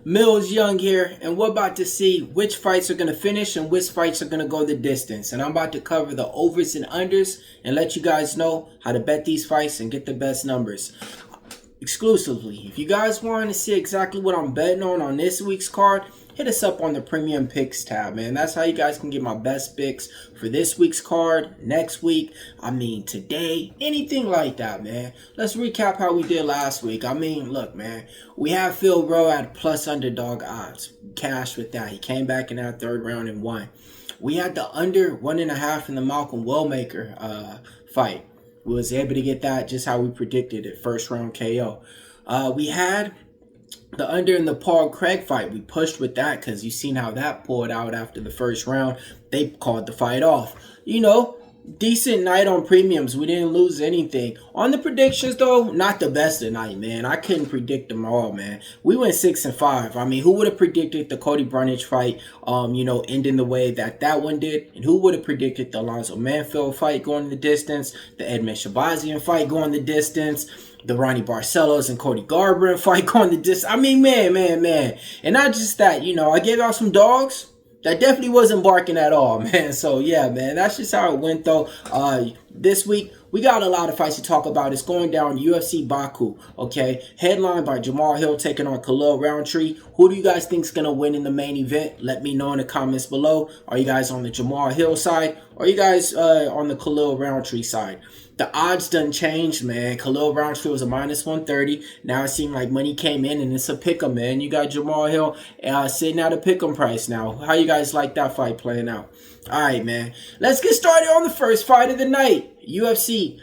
Mills Young here, and we're about to see which fights are going to finish and which fights are going to go the distance. And I'm about to cover the overs and unders and let you guys know how to bet these fights and get the best numbers exclusively. If you guys want to see exactly what I'm betting on this week's card, hit us up on the Premium Picks tab, man. That's how you guys can get my best picks for this week's card, next week, today, anything like that, man. Let's recap how we did last week. Look, man, we had Phil Rowe at plus underdog odds. Cash with that. He came back in that third round and won. We had the under 1.5 in the Malcolm Wellmaker fight. We was able to get that just how we predicted it, first round KO. We had the under in the Paul Craig fight. We pushed with that because you seen how that pulled out after the first round. They called the fight off. Decent night on premiums. We didn't lose anything. On the predictions, though, not the best of night, man. I couldn't predict them all, man. We went 6-5. Who would have predicted the Cody Brunage fight, ending the way that one did? And who would have predicted the Alonzo Manfield fight going the distance? The Edmund Shabazian fight going the distance? The Ronnie Barcelos and Cody Garbrandt fight going the distance? Man. And not just that, I gave out some dogs that definitely wasn't barking at all, man. So, yeah, man, that's just how it went, though. This week, we got a lot of fights to talk about. It's going down UFC Baku, okay? Headlined by Jamahal Hill taking on Khalil Rountree. Who do you guys think is going to win in the main event? Let me know in the comments below. Are you guys on the Jamahal Hill side? Or are you guys on the Khalil Rountree side? The odds done changed, man. Khalil Rountree was a minus 130. Now it seemed like money came in and it's a pick'em, man. You got Jamahal Hill sitting at a pick'em price now. How you guys like that fight playing out? All right, man. Let's get started on the first fight of the night. UFC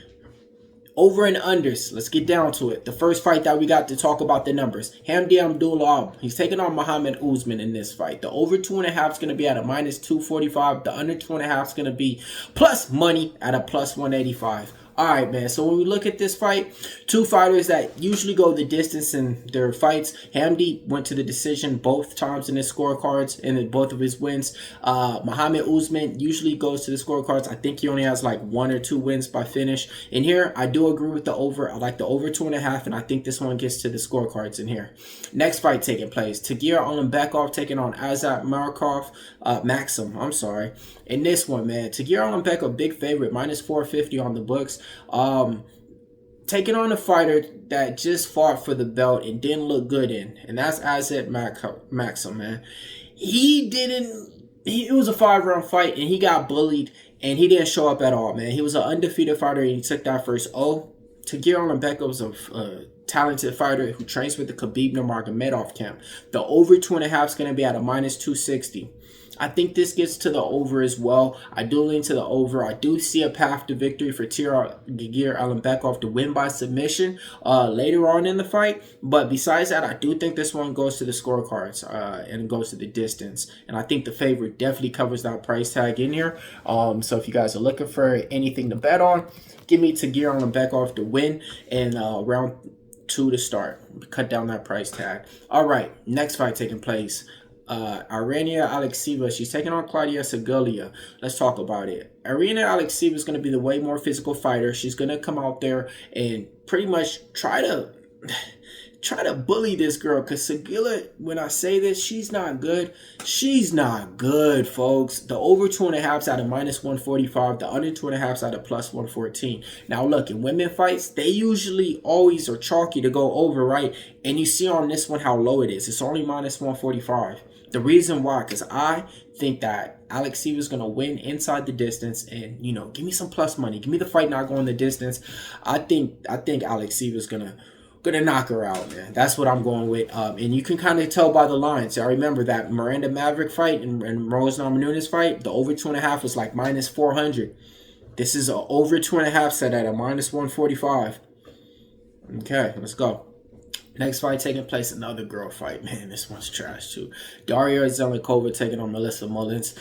over and unders. Let's get down to it. The first fight that we got to talk about the numbers. Hamdy Abdelwahab. He's taking on Mohammed Usman in this fight. The over 2.5 is going to be at a minus 245. The under 2.5 is going to be plus money at a plus 185. Alright, man, so when we look at this fight, two fighters that usually go the distance in their fights. Hamdy went to the decision both times in his scorecards and in both of his wins. Mohammed Usman usually goes to the scorecards. I think he only has like 1 or 2 wins by finish. In here, I do agree with the over. I like the over 2.5, and I think this one gets to the scorecards in here. Next fight taking place. Tagir Ulanbekov taking on Azat Maksum. I'm sorry. In this one, man, Tagir Ulanbekov, big favorite, minus 450 on the books. Taking on a fighter that just fought for the belt and didn't look good in, and that's Azat Maksum, man. It was a 5-round fight, and he got bullied, and he didn't show up at all, man. He was an undefeated fighter, and he took that first O. Tagir Ulanbekov was a talented fighter who trains with the Khabib Nurmagomedov camp. The over 2.5 is going to be at a minus 260. I think this gets to the over as well. I do lean to the over. I do see a path to victory for Tagir Ulanbekov to win by submission later on in the fight. But besides that, I do think this one goes to the scorecards and goes to the distance. And I think the favorite definitely covers that price tag in here. So if you guys are looking for anything to bet on, give me Tagir Ulanbekov to win in round 2 to start. Cut down that price tag. All right, next fight taking place. Irina Alekseeva, she's taking on Klaudia Syguła. Let's talk about it. Irina Alekseeva is going to be the way more physical fighter. She's going to come out there and pretty much try to bully this girl, because Syguła, when I say this, she's not good. She's not good, folks. The over 2.5 is at a minus 145. The under 2.5 is at a plus 114. Now, look, in women fights, they usually always are chalky to go over, right? And you see on this one how low it is. It's only minus 145. The reason why, because I think that Alekseeva is going to win inside the distance, and, give me some plus money. Give me the fight not going the distance. I think Alekseeva is going to knock her out, man. That's what I'm going with. And you can kind of tell by the lines. I remember that Miranda Maverick fight and Rose Namajunas fight, the over 2.5 was like minus 400. This is a over 2.5 set at a minus 145. Okay, let's go. Next fight taking place, another girl fight. Man, this one's trash too. Daria Zhelezniakova taking on Melissa Mullins.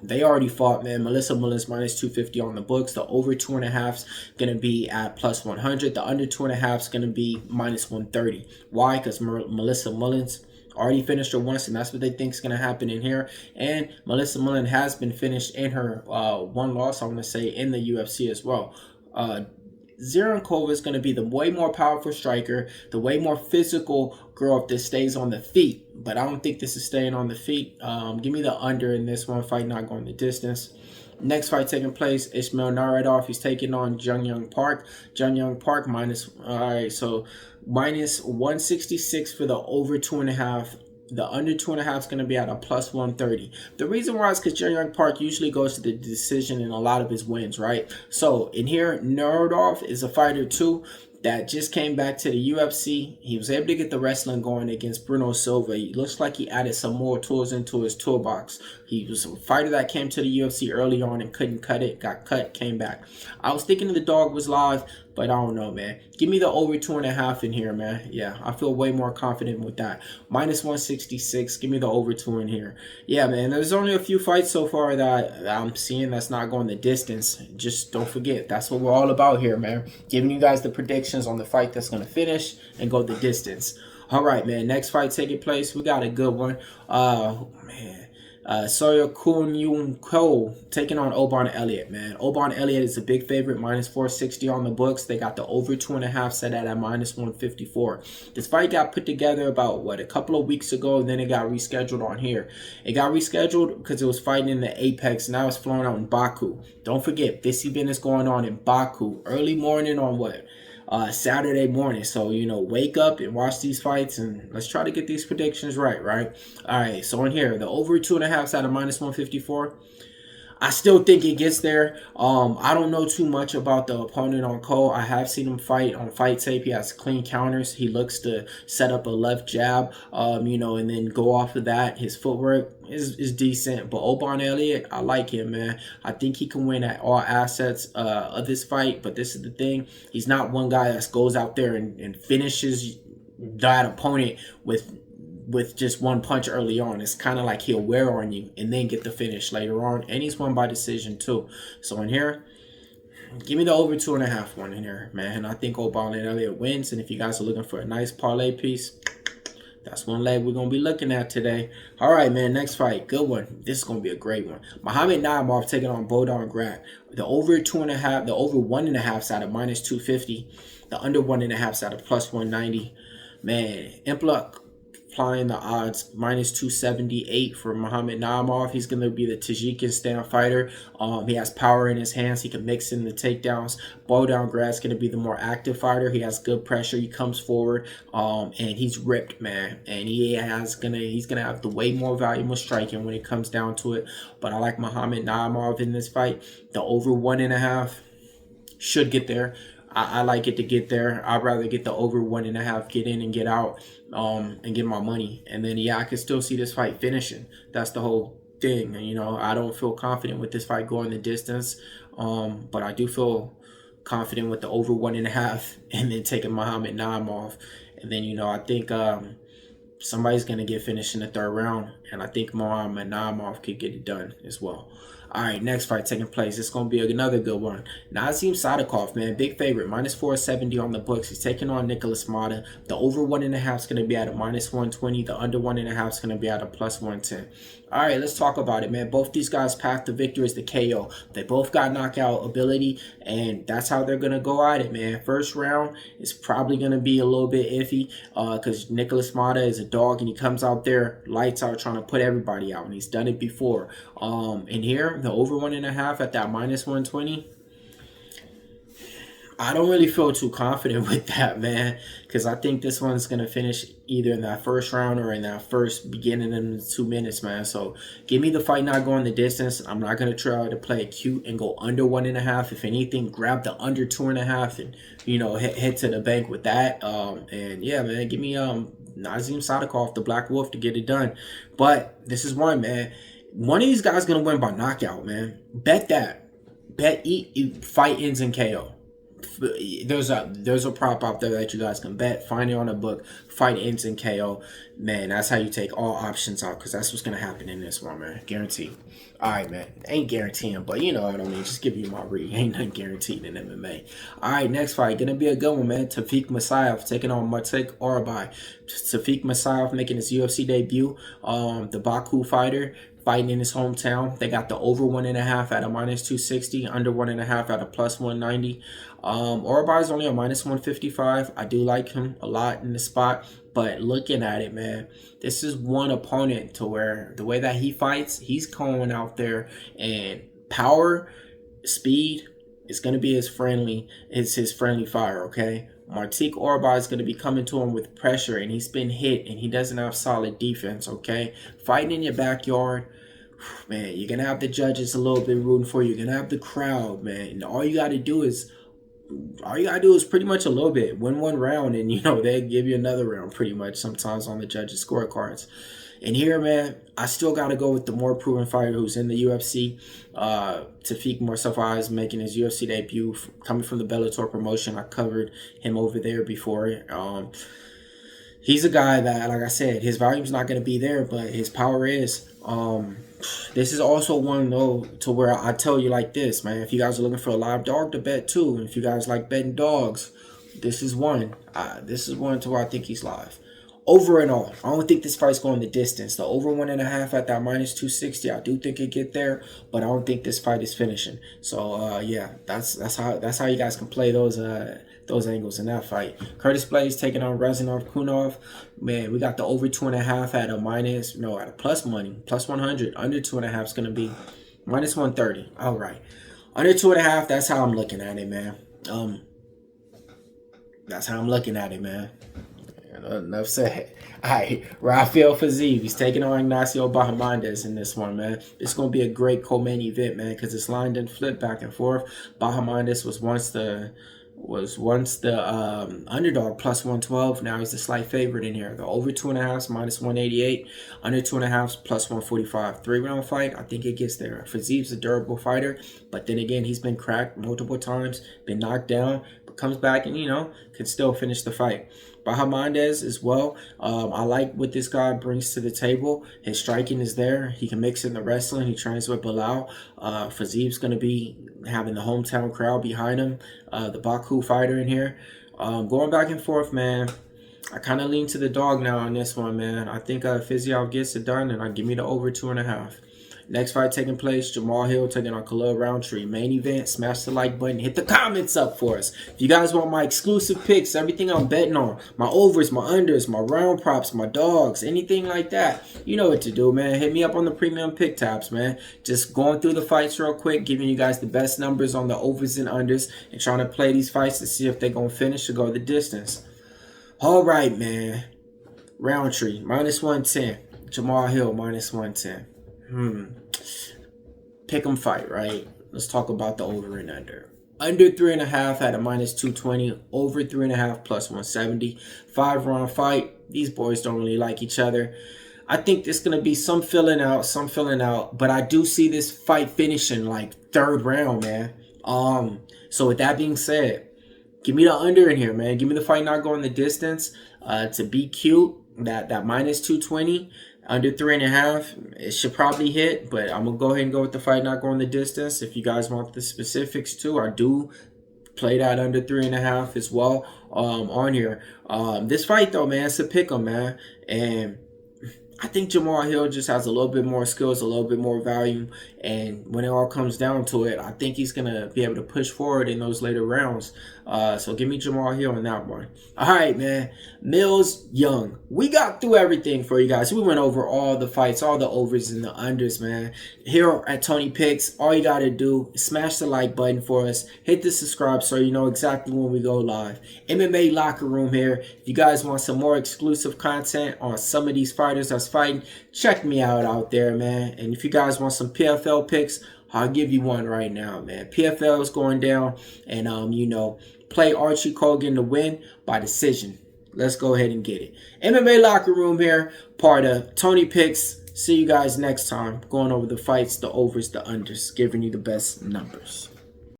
They already fought, man. Melissa Mullins minus 250 on the books. The over 2.5 is going to be at plus 100. The under 2.5 is going to be minus 130. Why? Because Melissa Mullins already finished her once, and that's what they think is going to happen in here. And Melissa Mullins has been finished in her one loss, I want to say, in the UFC as well. Zhelezniakova is going to be the way more powerful striker, the way more physical girl if this stays on the feet. But I don't think this is staying on the feet. Give me the under in this one fight, not going the distance. Next fight taking place, Ismail Naurdiev. He's taking on JunYong Park. JunYong Park minus, all right, so minus 166 for the over 2.5. The under 2.5 is going to be at a plus 130. The reason why is because JunYong Park usually goes to the decision in a lot of his wins, right? So in here, Naurdiev is a fighter too that just came back to the UFC. He was able to get the wrestling going against Bruno Silva. He looks like he added some more tools into his toolbox. He was a fighter that came to the UFC early on and couldn't cut it, got cut, came back. I was thinking the dog was live, but I don't know, man. Give me the over 2.5 in here, man. Yeah, I feel way more confident with that. Minus 166. Give me the over 2 in here. Yeah, man. There's only a few fights so far that I'm seeing that's not going the distance. Just don't forget, that's what we're all about here, man. Giving you guys the predictions on the fight that's going to finish and go the distance. All right, man. Next fight taking place. We got a good one. Man. Syguła taking on Oban Elliott, man. Oban Elliott is a big favorite, minus 460 on the books. They got the over 2.5 set at minus 154. This fight got put together about, a couple of weeks ago, and then it got rescheduled on here. It got rescheduled because it was fighting in the Apex. Now it's flown out in Baku. Don't forget, this event is going on in Baku. Early morning on Saturday morning. So, wake up and watch these fights and let's try to get these predictions right? All right, so in here, the over 2.5 is at a minus 154. I still think it gets there. I don't know too much about the opponent on Cole. I have seen him fight on Fight Tape. He has clean counters. He looks to set up a left jab, and then go off of that. His footwork is decent. But Oban Elliott, I like him, man. I think he can win at all assets of this fight. But this is the thing. He's not one guy that goes out there and finishes that opponent with just one punch early on. It's kind of like he'll wear on you and then get the finish later on. And he's won by decision too. So in here, give me the over 2.5 one in here, man. And I think Oban Elliott wins. And if you guys are looking for a nice parlay piece, that's one leg we're going to be looking at today. All right, man. Next fight. Good one. This is going to be a great one. Mohammed Naimov taking on Bogdan Grad. The over 2.5, the over 1.5 side of minus 250. The under 1.5 side of plus 190. Man, applying the odds, minus 278 for Mohammed Naimov. He's going to be the Tajikistan fighter. He has power in his hands. He can mix in the takedowns. Bogdan Grad's going to be the more active fighter. He has good pressure. He comes forward, and he's ripped, man. And he's gonna have the way more volume of striking when it comes down to it. But I like Mohammed Naimov in this fight. The over 1.5 should get there. I like it to get there. I'd rather get the over 1.5, get in and get out, and get my money. And then, I can still see this fight finishing. That's the whole thing. And, I don't feel confident with this fight going the distance. But I do feel confident with the over 1.5 and then taking Mohammed Naimov. And then, I think somebody's going to get finished in the third round. And I think Mohammed Naimov could get it done as well. All right, next fight taking place. It's going to be another good one. Nazim Sadykhov, man, big favorite. Minus 470 on the books. He's taking on Nikolas Motta. The over 1.5 is going to be at a minus 120. The under 1.5 is going to be at a plus 110. All right, let's talk about it, man. Both these guys' path to victory is the KO. They both got knockout ability, and that's how they're going to go at it, man. First round is probably going to be a little bit iffy because Nikolas Motta is a dog, and he comes out there, lights out, trying to put everybody out, and he's done it before. And here, the over 1.5 at that minus 120, I don't really feel too confident with that, man, because I think this one's going to finish either in that first round or in that first beginning in the 2 minutes, man. So give me the fight not going the distance. I'm not going to try to play it cute and go under 1.5. If anything, grab the under 2.5 and, head to the bank with that. And yeah, man, give me Nazim Sadykhov, the Black Wolf, to get it done. But this is one, man. One of these guys going to win by knockout, man. Bet that. Bet fight ends in KO. There's a prop out there that you guys can bet. Find it on a book. Fight ends in KO. Man, that's how you take all options out, because that's what's going to happen in this one, man. Guaranteed. All right, man. Ain't guaranteeing, but you know what I mean. Just give you my read. Ain't nothing guaranteed in MMA. All right, next fight. Going to be a good one, man. Tofiq Musayev taking on Motta Tofiq Musayev making his UFC debut. The Baku fighter. fighting in his hometown. They got the over 1.5 at a -260, under 1.5 at a +190. Orbar's only a -155. I do like him a lot in the spot, but looking at it, man, this is one opponent to where the way that he fights, he's going out there and power, speed is going to be his friendly fire, okay? Martik Orbar is going to be coming to him with pressure, and he's been hit, and he doesn't have solid defense, okay? Fighting in your backyard, man, you're going to have the judges a little bit rooting for you. You're going to have the crowd, man. And all you got to do is pretty much a little bit. Win one round, and, you know, they give you another round pretty much sometimes on the judges' scorecards. And here, man, I still got to go with the more proven fighter who's in the UFC. Tofiq is making his UFC debut, coming from the Bellator promotion. I covered him over there before. He's a guy that, like I said, his volume's not going to be there, but his power is. This is also one, though, to where I tell you like this, man. If you guys are looking for a live dog to bet, too, and if you guys like betting dogs, this is one. This is one to where I think he's live. Over and all, I don't think this fight's going the distance. The over 1.5 at that -260, I do think it get there, but I don't think this fight is finishing. So yeah, that's how you guys can play those angles in that fight. Curtis Blades taking on Rezanov Kunov. Man, we got the over 2.5 at a plus money, +100. Under 2.5 is gonna be -130. All right, under 2.5. That's how I'm looking at it, man. That's how I'm looking at it, man. Enough said. All right, Rafael Fiziev, he's taking on Ignacio Bahamondes in this one, man. It's going to be a great co-main event, man, because this line didn't flip back and forth. Bahamondes was once the underdog, +112. Now he's the slight favorite in here. The over 2.5 is -188. Under 2.5 is +145. 3-round fight, I think it gets there. Fiziev's a durable fighter, but then again, he's been cracked multiple times, been knocked down, but comes back and, you know, can still finish the fight. Bahamondes as well. I like what this guy brings to the table. His striking is there. He can mix in the wrestling. He trains with Bilal. Fiziev's going to be having the hometown crowd behind him. The Baku fighter in here. Going back and forth, man. I kind of lean to the dog now on this one, man. I think Fiziev gets it done, and I give me the over 2.5. Next fight taking place, Jamal Hill taking on Khalil Rountree. Main event, smash the like button, hit the comments up for us. If you guys want my exclusive picks, everything I'm betting on, my overs, my unders, my round props, my dogs, anything like that, you know what to do, man. Hit me up on the premium pick tabs, man. Just going through the fights real quick, giving you guys the best numbers on the overs and unders, and trying to play these fights to see if they're going to finish or go the distance. All right, man. Rountree, -110. Jamal Hill, -110. Pick 'em fight, right? Let's talk about the over and under. Under 3.5 at a -220. Over 3.5 +170. 5-round fight. These boys don't really like each other. I think there's going to be some filling out. But I do see this fight finishing like 3rd round, man. So with that being said, give me the under in here, man. Give me the fight not going the distance. To be cute, that -220. Under 3.5, it should probably hit, but I'm going to go ahead and go with the fight not going the distance. If you guys want the specifics too, I do play that under 3.5 as well on here. This fight, though, man, it's a pick 'em, man. And I think Jamal Hill just has a little bit more skills, a little bit more value. And when it all comes down to it, I think he's going to be able to push forward in those later rounds. So give me Jamal Hill in that one. All right, man. Mills Young. We got through everything for you guys. We went over all the fights, all the overs and the unders, man. Here at Tony Picks, all you got to do is smash the like button for us. Hit the subscribe so you know exactly when we go live. MMA Locker Room here. If you guys want some more exclusive content on some of these fighters that's fighting, check me out there, man. And if you guys want some PFL picks, I'll give you one right now, man. PFL is going down, and you know, play Archie Kogan to win by decision. Let's go ahead and get it. MMA Locker Room here, part of Tony Picks. See you guys next time. Going over the fights, the overs, the unders, giving you the best numbers.